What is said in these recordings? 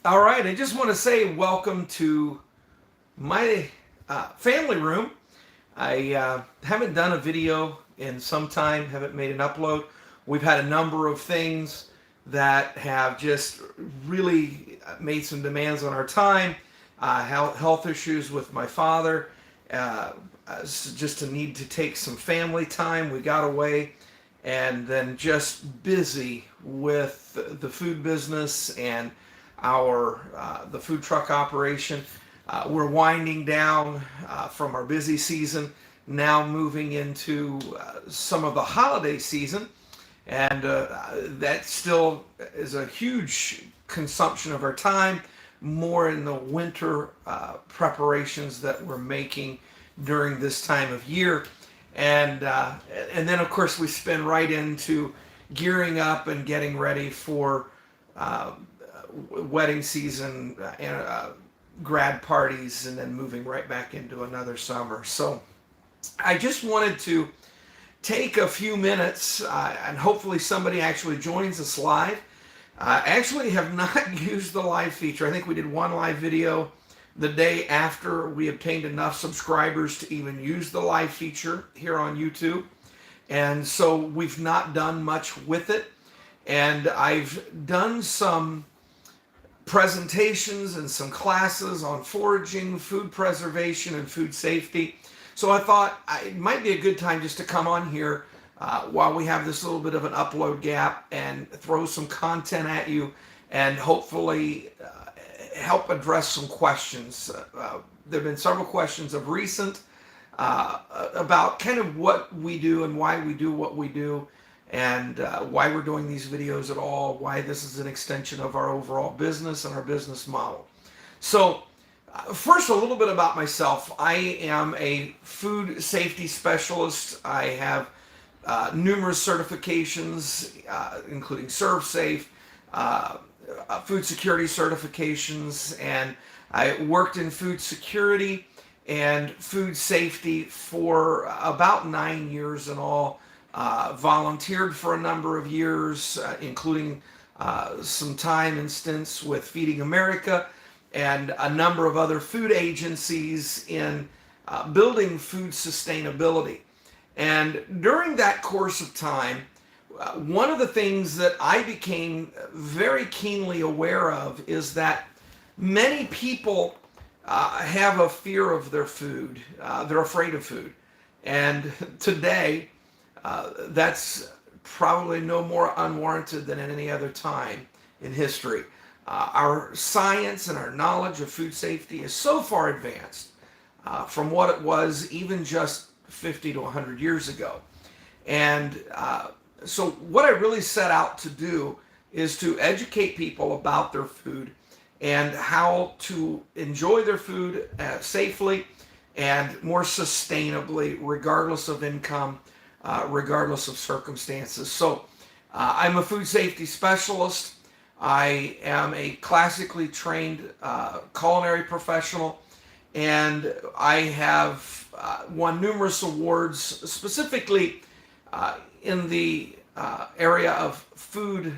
All right, I just want to say welcome to my family room. I haven't done a video in some time, haven't made an upload. We've had a number of things that have just really made some demands on our time. Health issues with my father, just a need to take some family time. We got away, and then just busy with the food business and our the food truck operation. We're winding down from our busy season, now moving into some of the holiday season, and that still is a huge consumption of our time. More in the winter preparations that we're making during this time of year, and then of course we spin right into gearing up and getting ready for uh, wedding season and grad parties, and then moving right back into another summer. So I just wanted to take a few minutes, and hopefully somebody actually joins us live. I actually have not used the live feature. I think we did one live video the day after we obtained enough subscribers to even use the live feature here on YouTube. And so we've not done much with it. And I've done some presentations and some classes on foraging, food preservation, and food safety. So I thought it might be a good time just to come on here while we have this little bit of an upload gap and throw some content at you, and hopefully help address some questions. There have been several questions of recent about kind of what we do and why we do what we do, and why we're doing these videos at all, why this is an extension of our overall business and our business model. So first, a little bit about myself. I am a food safety specialist. I have numerous certifications, including ServSafe, food security certifications, and I worked in food security and food safety for about 9 years in all. Volunteered for a number of years, including some time and stints with Feeding America and a number of other food agencies in building food sustainability. And during that course of time, one of the things that I became very keenly aware of is that many people have a fear of their food. They're afraid of food. And today, that's probably no more unwarranted than at any other time in history. Our science and our knowledge of food safety is so far advanced from what it was even just 50 to 100 years ago. And so what I really set out to do is to educate people about their food and how to enjoy their food safely and more sustainably, regardless of income, regardless of circumstances. So I'm a food safety specialist. I am a classically trained culinary professional, and I have won numerous awards, specifically in the area of food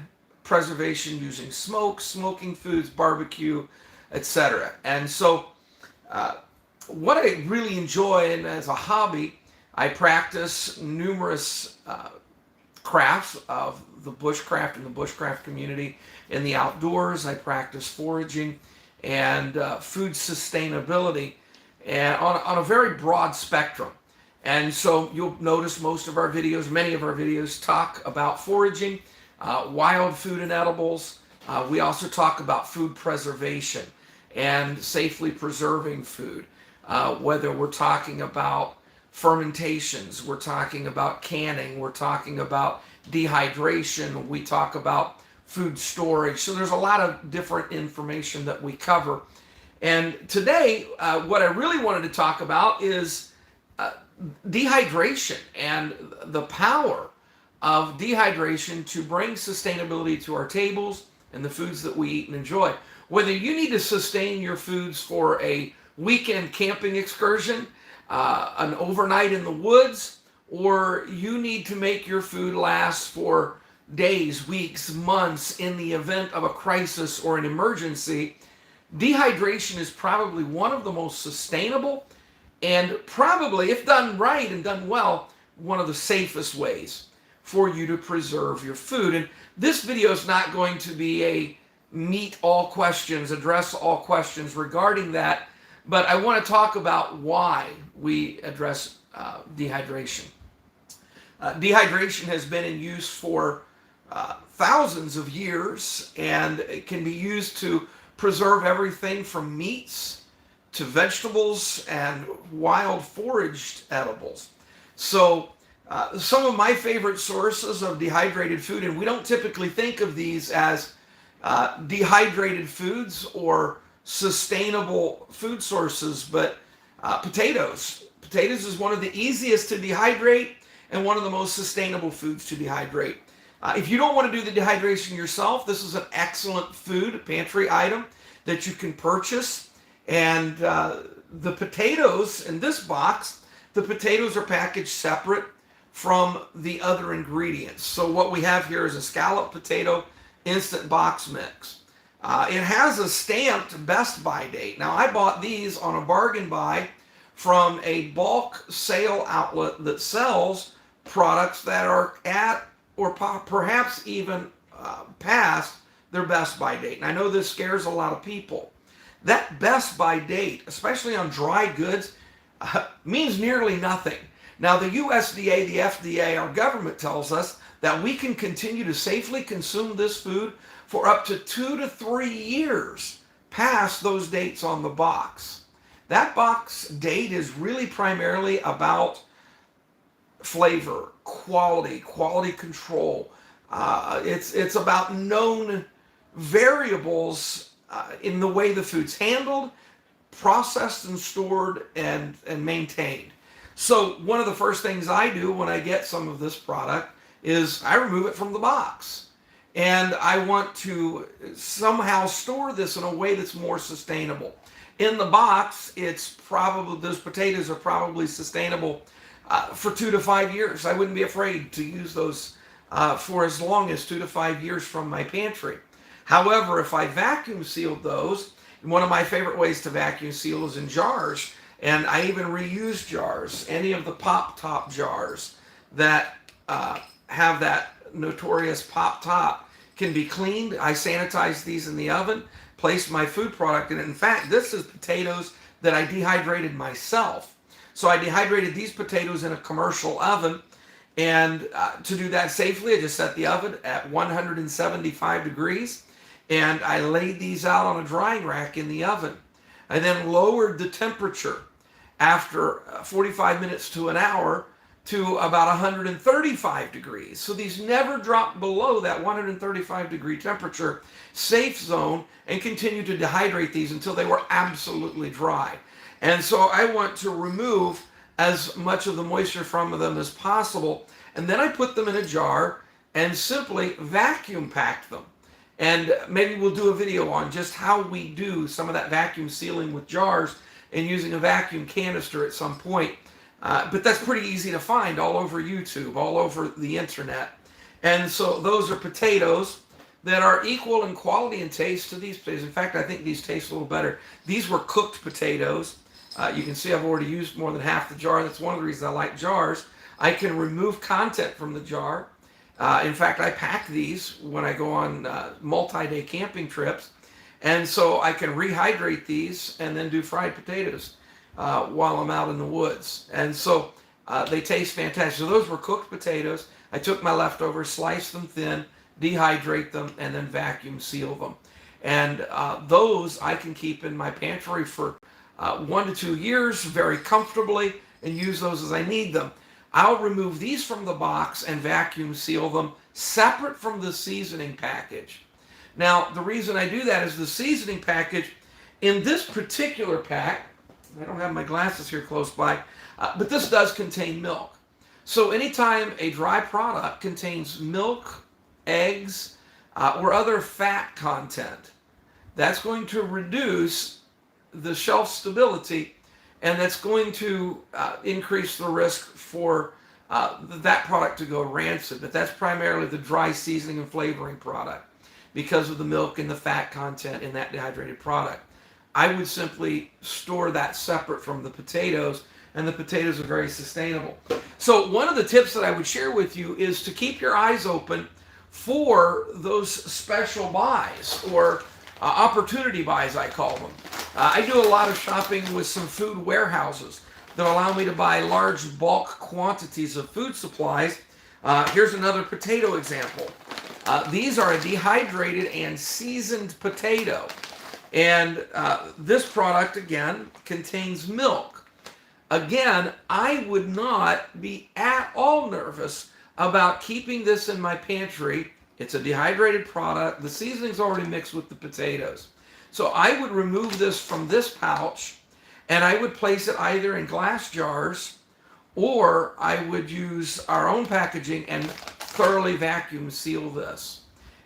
preservation using smoking foods, barbecue, etc. And so what I really enjoy, and as a hobby, I practice numerous crafts of the bushcraft and the bushcraft community in the outdoors. I practice foraging and food sustainability, and on a very broad spectrum. And so you'll notice most of our videos, many of our videos, talk about foraging, wild food and edibles. We also talk about food preservation and safely preserving food, whether we're talking about fermentations, we're talking about canning, we're talking about dehydration, we talk about food storage. So there's a lot of different information that we cover. And today, what I really wanted to talk about is dehydration and the power of dehydration to bring sustainability to our tables and the foods that we eat and enjoy. Whether you need to sustain your foods for a weekend camping excursion, an overnight in the woods, or you need to make your food last for days, weeks, months in the event of a crisis or an emergency, Dehydration is probably one of the most sustainable and probably, if done right and done well, one of the safest ways for you to preserve your food. And this video is not going to be a meet all questions, address all questions regarding that, but I want to talk about why we address dehydration. Dehydration has been in use for thousands of years, and it can be used to preserve everything from meats to vegetables and wild foraged edibles. So some of my favorite sources of dehydrated food, and we don't typically think of these as dehydrated foods or sustainable food sources, but potatoes. Potatoes is one of the easiest to dehydrate and one of the most sustainable foods to dehydrate. If you don't want to do the dehydration yourself, this is an excellent food pantry item that you can purchase. And the potatoes in this box, the potatoes are packaged separate from the other ingredients. So what we have here is a scalloped potato instant box mix. It has a stamped best by date. Now, I bought these on a bargain buy from a bulk sale outlet that sells products that are at or perhaps even past their best by date. And I know this scares a lot of people. That best by date, especially on dry goods, means nearly nothing. Now, the USDA, the FDA, our government tells us that we can continue to safely consume this food for up to 2 to 3 years past those dates on the box. That box date is really primarily about flavor, quality control. It's about known variables in the way the food's handled, processed and stored and maintained. So one of the first things I do when I get some of this product is I remove it from the box. And I want to somehow store this in a way that's more sustainable. In the box, those potatoes are probably sustainable for 2 to 5 years. I wouldn't be afraid to use those for as long as 2 to 5 years from my pantry. However, if I vacuum sealed those, one of my favorite ways to vacuum seal is in jars, and I even reuse jars. Any of the pop top jars that have that notorious pop top can be cleaned. I sanitize these in the oven, place my food product in it. In fact, this is potatoes that I dehydrated myself. So I dehydrated these potatoes in a commercial oven, and to do that safely, I just set the oven at 175 degrees, and I laid these out on a drying rack in the oven. I then lowered the temperature after 45 minutes to an hour to about 135 degrees. So these never dropped below that 135 degree temperature safe zone, and continued to dehydrate these until they were absolutely dry. And so I want to remove as much of the moisture from them as possible. And then I put them in a jar and simply vacuum pack them. And maybe we'll do a video on just how we do some of that vacuum sealing with jars and using a vacuum canister at some point. But that's pretty easy to find all over YouTube, all over the internet. And so those are potatoes that are equal in quality and taste to these potatoes. In fact, I think these taste a little better. These were cooked potatoes. You can see I've already used more than half the jar. That's one of the reasons I like jars. I can remove content from the jar. In fact, I pack these when I go on multi-day camping trips. And so I can rehydrate these and then do fried potatoes while I'm out in the woods. And so they taste fantastic. So those were cooked potatoes. I took my leftovers, sliced them thin, dehydrate them, and then vacuum seal them. And those I can keep in my pantry for 1 to 2 years very comfortably and use those as I need them. I'll remove these from the box and vacuum seal them separate from the seasoning package. Now, the reason I do that is the seasoning package in this particular pack, I don't have my glasses here close by, but this does contain milk. So anytime a dry product contains milk, eggs, or other fat content, that's going to reduce the shelf stability, and that's going to increase the risk for that product to go rancid. But that's primarily the dry seasoning and flavoring product because of the milk and the fat content in that dehydrated product. I would simply store that separate from the potatoes, and the potatoes are very sustainable. So one of the tips that I would share with you is to keep your eyes open for those special buys, or opportunity buys, I call them. I do a lot of shopping with some food warehouses that allow me to buy large bulk quantities of food supplies. Here's another potato example. These are a dehydrated and seasoned potato. And this product, again, contains milk. Again, I would not be at all nervous about keeping this in my pantry. It's a dehydrated product. The seasoning's already mixed with the potatoes. So I would remove this from this pouch, and I would place it either in glass jars, or I would use our own packaging and thoroughly vacuum seal this.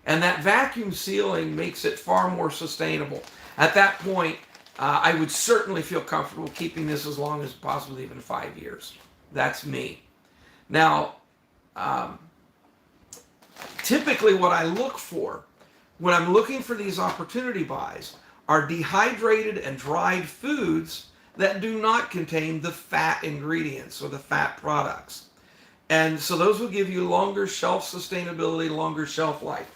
And that vacuum sealing makes it far more sustainable. At that point, I would certainly feel comfortable keeping this as long as possible, even 5 years. That's me. Now, typically what I look for when I'm looking for these opportunity buys are dehydrated and dried foods that do not contain the fat ingredients or the fat products. And so those will give you longer shelf sustainability, longer shelf life.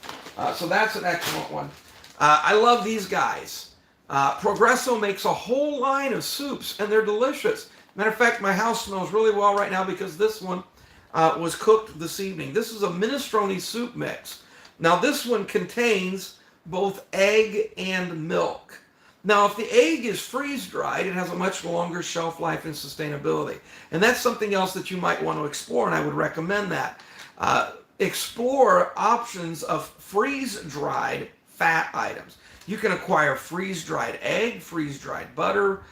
So that's an excellent one. I love these guys. Progresso makes a whole line of soups, and they're delicious. Matter of fact, my house smells really well right now because this one was cooked this evening. This is a minestrone soup mix. Now this one contains both egg and milk. Now if the egg is freeze-dried, it has a much longer shelf life and sustainability. And that's something else that you might want to explore, and I would recommend that. Explore options of freeze-dried fat items. You can acquire freeze-dried egg, freeze-dried butter,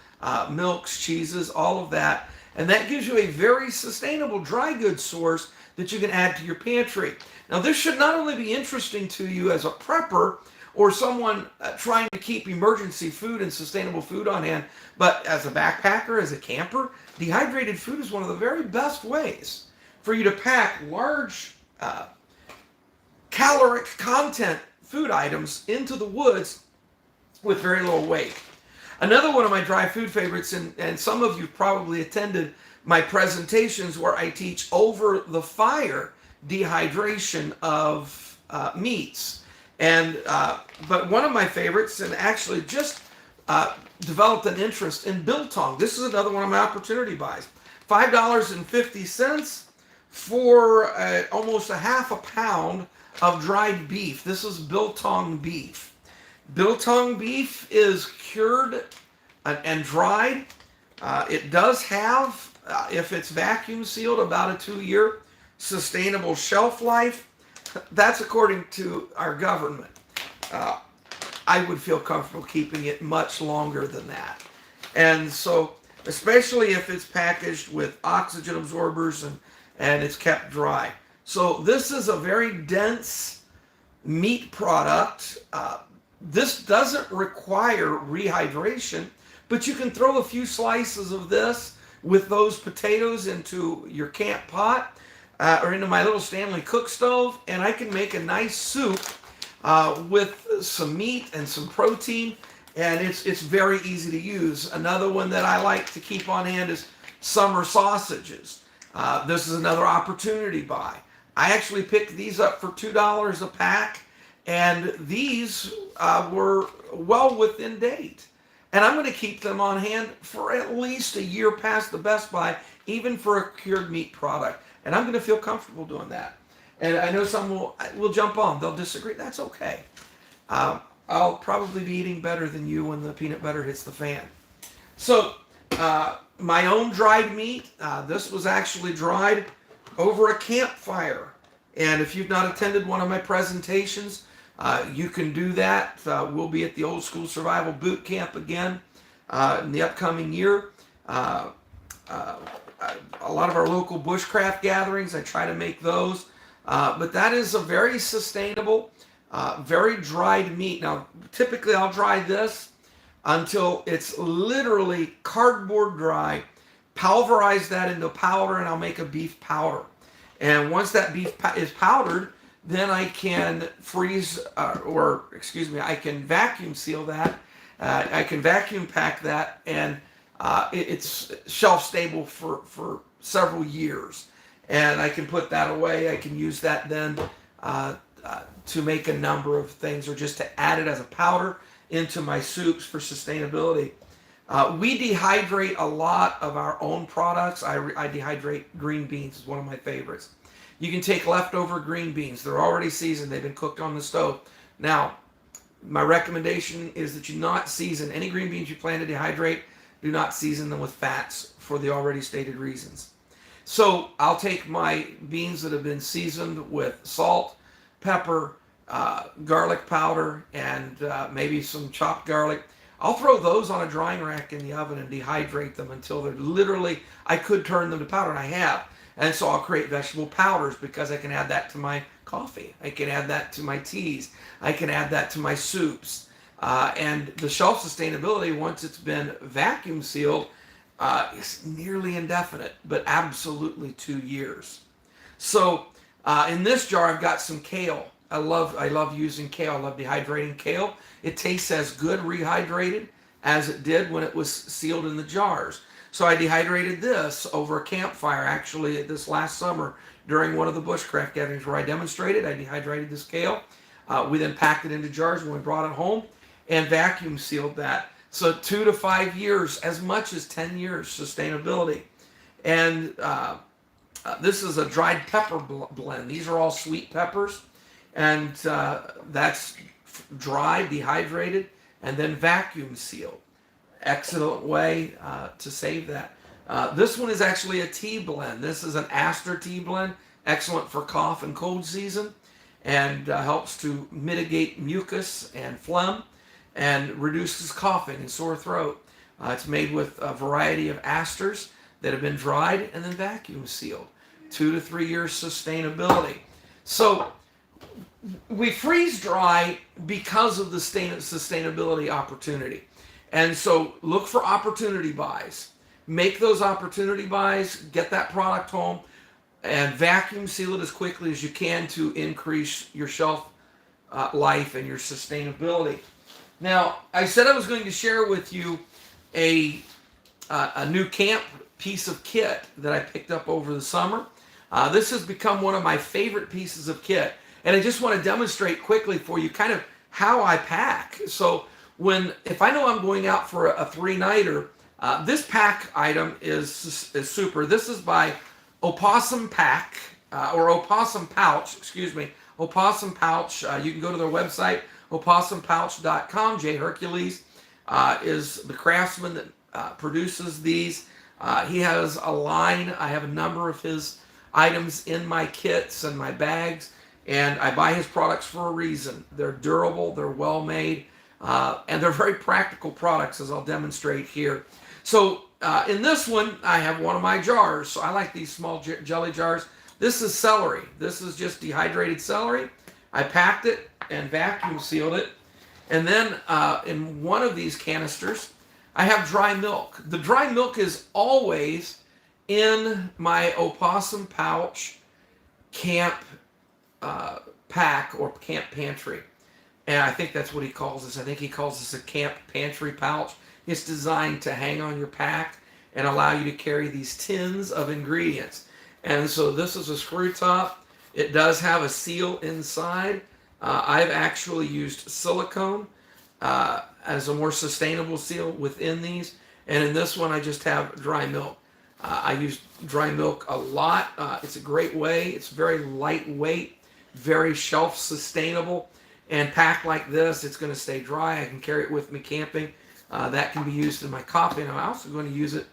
milks, cheeses, all of that. And that gives you a very sustainable dry goods source that you can add to your pantry. Now, this should not only be interesting to you as a prepper or someone trying to keep emergency food and sustainable food on hand, but as a backpacker, as a camper, dehydrated food is one of the very best ways for you to pack large caloric content food items into the woods with very little weight. Another one of my dry food favorites, and some of you probably attended my presentations where I teach over the fire dehydration of meats. And but one of my favorites, and actually just developed an interest in biltong. This is another one of my opportunity buys. $5.50 for almost a half a pound of dried beef. This is biltong beef. Biltong beef is cured and dried. It does have, if it's vacuum sealed, about a 2-year sustainable shelf life. That's according to our government. I would feel comfortable keeping it much longer than that. And so, especially if it's packaged with oxygen absorbers and it's kept dry. So this is a very dense meat product. This doesn't require rehydration, but you can throw a few slices of this with those potatoes into your camp pot or into my little Stanley cook stove, and I can make a nice soup with some meat and some protein, and it's very easy to use. Another one that I like to keep on hand is summer sausages. This is another opportunity buy. I actually picked these up for $2 a pack, and these were well within date. And I'm going to keep them on hand for at least a year past the best buy, even for a cured meat product. And I'm going to feel comfortable doing that. And I know some will jump on. They'll disagree. That's okay. I'll probably be eating better than you when the peanut butter hits the fan. So my own dried meat, this was actually dried over a campfire. And if you've not attended one of my presentations, you can do that. We'll be at the Old School Survival Boot Camp again in the upcoming year. A lot of our local bushcraft gatherings, I try to make those. But that is a very sustainable, very dried meat. Now, typically I'll dry this until it's literally cardboard dry, pulverize that into powder, and I'll make a beef powder. And once that beef is powdered, then I can I can vacuum seal that, I can vacuum pack that, and it's shelf stable for several years. And I can put that away. I can use that then to make a number of things, or just to add it as a powder into my soups for sustainability. We dehydrate a lot of our own products. I dehydrate green beans, is one of my favorites. You can take leftover green beans. They're already seasoned. They've been cooked on the stove. Now, my recommendation is that you not season any green beans you plan to dehydrate. Do not season them with fats for the already stated reasons. So I'll take my beans that have been seasoned with salt, pepper, garlic powder, and maybe some chopped garlic. I'll throw those on a drying rack in the oven and dehydrate them until they're literally, I could turn them to powder, and I have. And so I'll create vegetable powders, because I can add that to my coffee. I can add that to my teas. I can add that to my soups. And the shelf sustainability, once it's been vacuum sealed, is nearly indefinite, but absolutely 2 years. So in this jar, I've got some kale. I love using kale. I love dehydrating kale. It tastes as good rehydrated as it did when it was sealed in the jars. So I dehydrated this over a campfire, actually, this last summer during one of the Bushcraft gatherings where I demonstrated. I dehydrated this kale. We then packed it into jars when we brought it home and vacuum sealed that. So 2 to 5 years, as much as 10 years sustainability. And this is a dried pepper blend. These are all sweet peppers. And that's dried, dehydrated, and then vacuum sealed. Excellent way to save that. This one is actually a tea blend. This is an aster tea blend, excellent for cough and cold season, and helps to mitigate mucus and phlegm, and reduces coughing and sore throat. It's made with a variety of asters that have been dried and then vacuum sealed. 2 to 3 years sustainability. So we freeze dry because of the sustainability opportunity. And so look for opportunity buys. Make those opportunity buys, get that product home, and vacuum seal it as quickly as you can to increase your shelf life and your sustainability. Now, I said I was going to share with you a new camp piece of kit that I picked up over the summer. This has become one of my favorite pieces of kit. And I just want to demonstrate quickly for you kind of how I pack. So if I know I'm going out for a 3-nighter, this pack item is super. This is by Opossum Pouch, excuse me, Opossum Pouch. You can go to their website, oppossumpouch.com. Jay Hercules is the craftsman that produces these. He has a line. I have a number of his items in my kits and my bags, and I buy his products for a reason. They're durable, they're well made, and they're very practical products, as I'll demonstrate here. So in this one, I have one of my jars. So I like these small jelly jars. This is celery. This is just dehydrated celery. I packed it and vacuum sealed it. And then in one of these canisters, I have dry milk. The dry milk is always in my Opossum Pouch camp pack or camp pantry. And I think that's what he calls this. I think he calls this a camp pantry pouch. It's designed to hang on your pack and allow you to carry these tins of ingredients. And so this is a screw top. It does have a seal inside. I've actually used silicone as a more sustainable seal within these. And in this one, I just have dry milk. I use dry milk a lot. It's a great way. It's very lightweight, very shelf sustainable, and packed like this, it's going to stay dry. I can carry it with me camping. That can be used in my coffee, and I'm also going to use it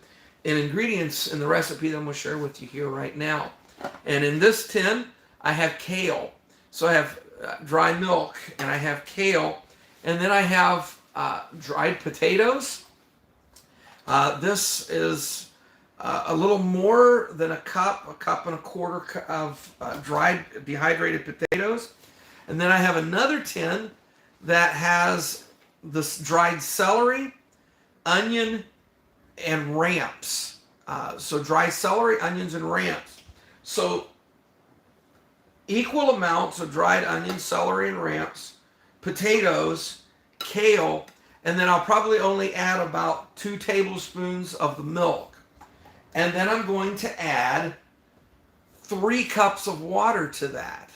in ingredients in the recipe that I'm going to share with you here right now. And in this tin, I have kale. So I have dry milk, and I have kale, and then I have dried potatoes. This is a little more than a cup and a quarter of dried dehydrated potatoes. And then I have another tin that has this dried celery, onion, and ramps. So dry celery, onions, and ramps. So equal amounts of dried onions, celery, and ramps, potatoes, kale, and then I'll probably only add about 2 tablespoons of the milk. And then I'm going to add 3 cups of water to that.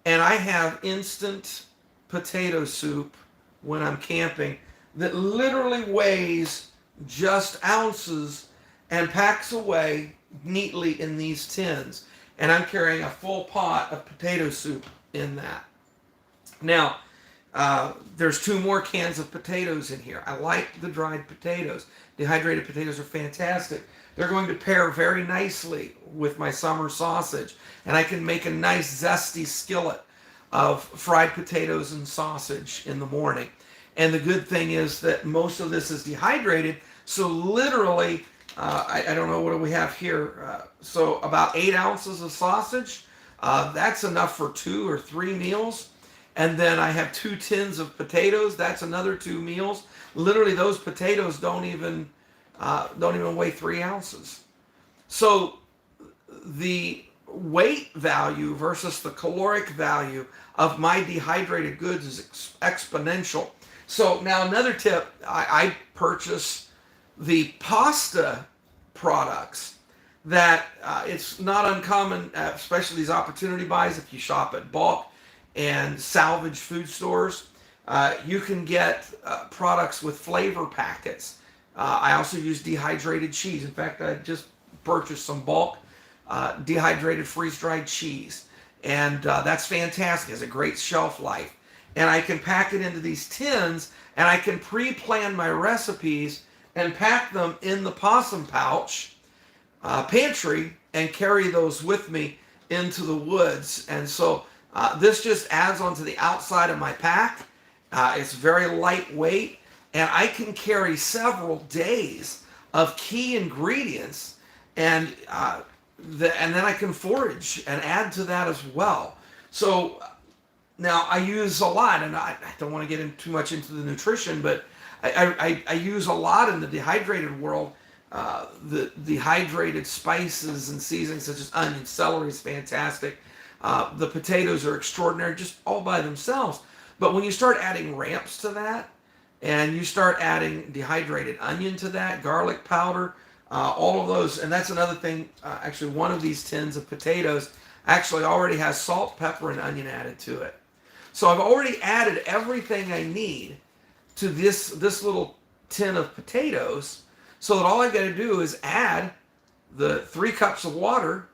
And I have instant potato soup when I'm camping that literally weighs just ounces and packs away neatly in these tins. And I'm carrying a full pot of potato soup in that. Now, there's 2 more cans of potatoes in here. I like the dried potatoes. Dehydrated potatoes are fantastic. They're going to pair very nicely with my summer sausage. And I can make a nice zesty skillet of fried potatoes and sausage in the morning. And the good thing is that most of this is dehydrated. So literally, I don't know what do we have here. So about 8 ounces of sausage. That's enough for 2 or 3 meals. And then I have 2 tins of potatoes. That's another 2 meals. Literally, those potatoes don't even weigh 3 ounces. So the weight value versus the caloric value of my dehydrated goods is exponential. So now another tip, I purchase the pasta products that it's not uncommon, especially these opportunity buys, if you shop at bulk and salvage food stores, you can get products with flavor packets. I also use dehydrated cheese. In fact, I just purchased some bulk dehydrated freeze-dried cheese. And that's fantastic. It has a great shelf life. And I can pack it into these tins, and I can pre-plan my recipes and pack them in the Opossum Pouch pantry and carry those with me into the woods. And so this just adds onto the outside of my pack. It's very lightweight, and I can carry several days of key ingredients, and then I can forage and add to that as well. So now I use a lot, and I don't want to get in too much into the nutrition, but I use a lot in the dehydrated world. The dehydrated spices and seasonings such as onion, celery is fantastic. The potatoes are extraordinary just all by themselves. But when you start adding ramps to that, and you start adding dehydrated onion to that, garlic powder, all of those, and that's another thing. Actually, one of these tins of potatoes actually already has salt, pepper, and onion added to it. So I've already added everything I need to this little tin of potatoes, so that all I've got to do is add the 3 cups of water,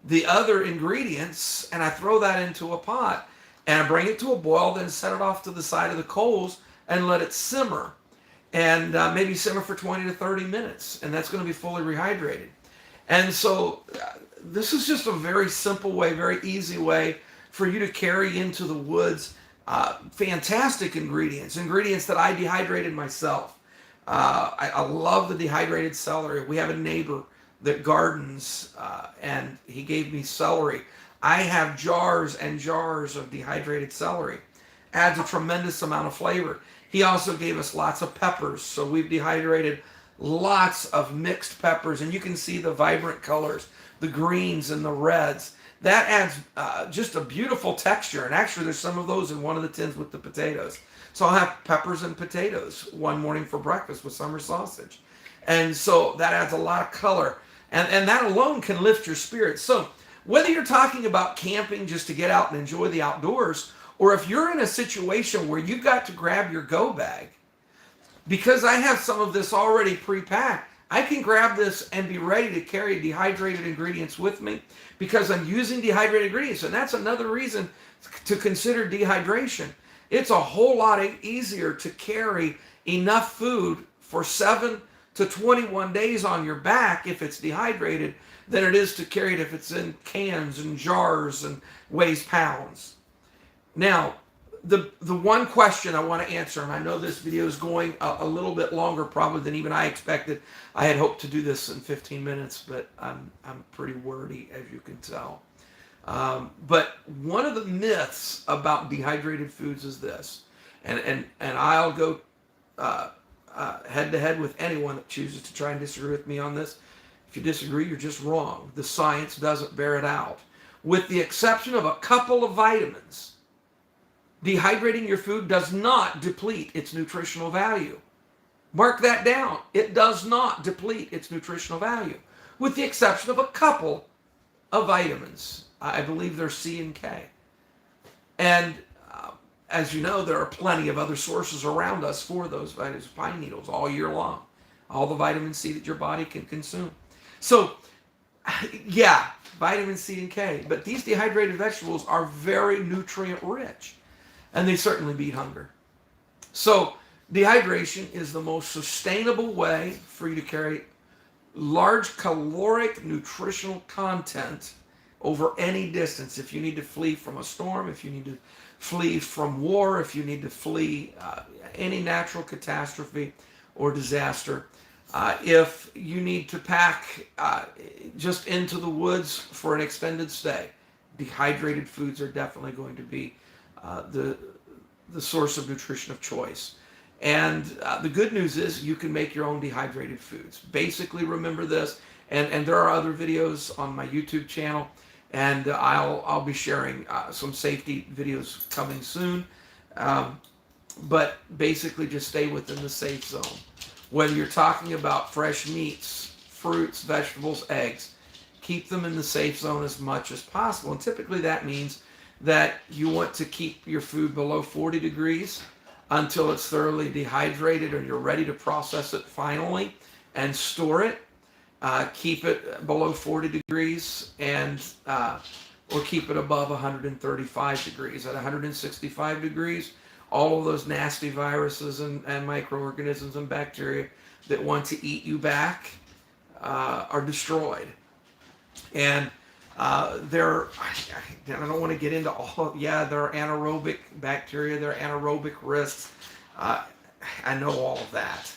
the other ingredients, and I throw that into a pot, and I bring it to a boil, then set it off to the side of the coals and let it simmer. And maybe simmer for 20 to 30 minutes, and that's going to be fully rehydrated. And so this is just a very simple way, very easy way for you to carry into the woods fantastic ingredients that I dehydrated myself. I love the dehydrated celery. We have a neighbor that gardens, and he gave me celery. I have jars and jars of dehydrated celery. Adds a tremendous amount of flavor. He also gave us lots of peppers, so we've dehydrated lots of mixed peppers, and you can see the vibrant colors, the greens and the reds. That adds just a beautiful texture, and actually there's some of those in one of the tins with the potatoes. So I'll have peppers and potatoes one morning for breakfast with summer sausage. And so that adds a lot of color, and that alone can lift your spirits. So whether you're talking about camping just to get out and enjoy the outdoors, or if you're in a situation where you've got to grab your go bag, because I have some of this already pre-packed, I can grab this and be ready to carry dehydrated ingredients with me because I'm using dehydrated ingredients. And that's another reason to consider dehydration. It's a whole lot easier to carry enough food for 7 to 21 days on your back if it's dehydrated than it is to carry it if it's in cans and jars and weighs pounds. Now, the one question I want to answer, and I know this video is going a little bit longer probably than even I expected. I had hoped to do this in 15 minutes, but I'm pretty wordy, as you can tell. But one of the myths about dehydrated foods is this, and I'll go head to head with anyone that chooses to try and disagree with me on this. If you disagree, you're just wrong. The science doesn't bear it out. With the exception of a couple of vitamins, Dehydrating your food does not deplete its nutritional value. Mark that down. It does not deplete its nutritional value, with the exception of a couple of vitamins. I believe they're C and K. And as you know, there are plenty of other sources around us for those vitamins, pine needles all year long, all the vitamin C that your body can consume. So, yeah, vitamin C and K, but these dehydrated vegetables are very nutrient rich, and they certainly beat hunger. So, dehydration is the most sustainable way for you to carry large caloric nutritional content over any distance. If you need to flee from a storm, if you need to flee from war, if you need to flee any natural catastrophe or disaster, if you need to pack just into the woods for an extended stay, dehydrated foods are definitely going to be the source of nutrition of choice. And the good news is you can make your own dehydrated foods. Basically, remember this, and there are other videos on my YouTube channel, and I'll be sharing some safety videos coming soon. But basically, just stay within the safe zone. Whether you're talking about fresh meats, fruits, vegetables, eggs, keep them in the safe zone as much as possible. And typically, that means that you want to keep your food below 40 degrees until it's thoroughly dehydrated and you're ready to process it finally and store it. Keep it below 40 degrees and or keep it above 135 degrees. At 165 degrees, all of those nasty viruses and microorganisms and bacteria that want to eat you back are destroyed. And I don't want to get into all, there are anaerobic bacteria, there are anaerobic risks. I know all of that.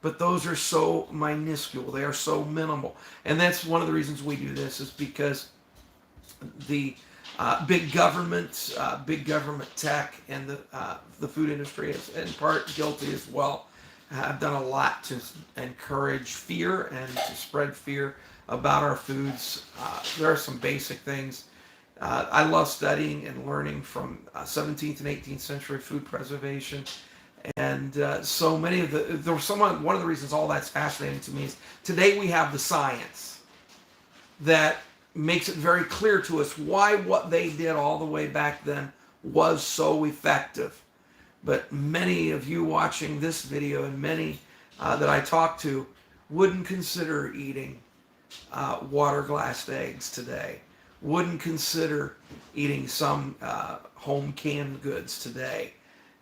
But those are so minuscule, they are so minimal. And that's one of the reasons we do this, is because the big government tech, and the food industry is in part guilty as well. Have done a lot to encourage fear and to spread fear about our foods. There are some basic things. I love studying and learning from 17th and 18th century food preservation. And so many of one of the reasons all that's fascinating to me is today we have the science that makes it very clear to us why what they did all the way back then was so effective. But many of you watching this video, and many that I talk to, wouldn't consider eating water glassed eggs today, wouldn't consider eating some home canned goods today.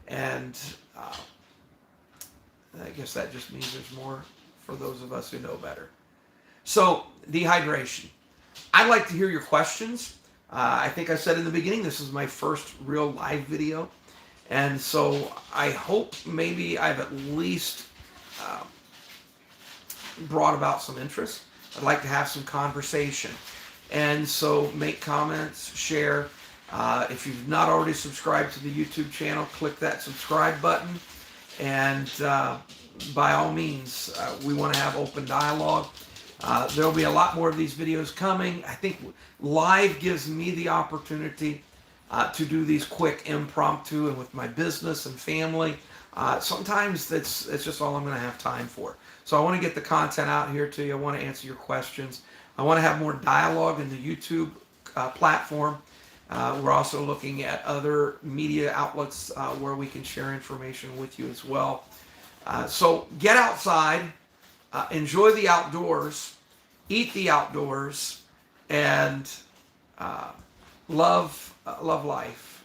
And I guess that just means there's more for those of us who know better. So, dehydration. I'd like to hear your questions. I think I said in the beginning, this is my first real live video. And so I hope maybe I've at least brought about some interest. I'd like to have some conversation. And so make comments, share. If you've not already subscribed to the YouTube channel, click that subscribe button. And by all means, we want to have open dialogue. There'll be a lot more of these videos coming. I think live gives me the opportunity to do these quick impromptu, and with my business and family. Sometimes it's just all I'm going to have time for. So I want to get the content out here to you. I want to answer your questions. I want to have more dialogue in the YouTube platform. We're also looking at other media outlets where we can share information with you as well. So get outside, enjoy the outdoors, eat the outdoors, and love life.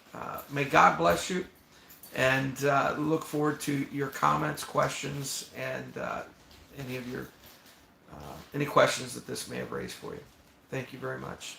May God bless you, and look forward to your comments, questions, and any questions that this may have raised for you. Thank you very much.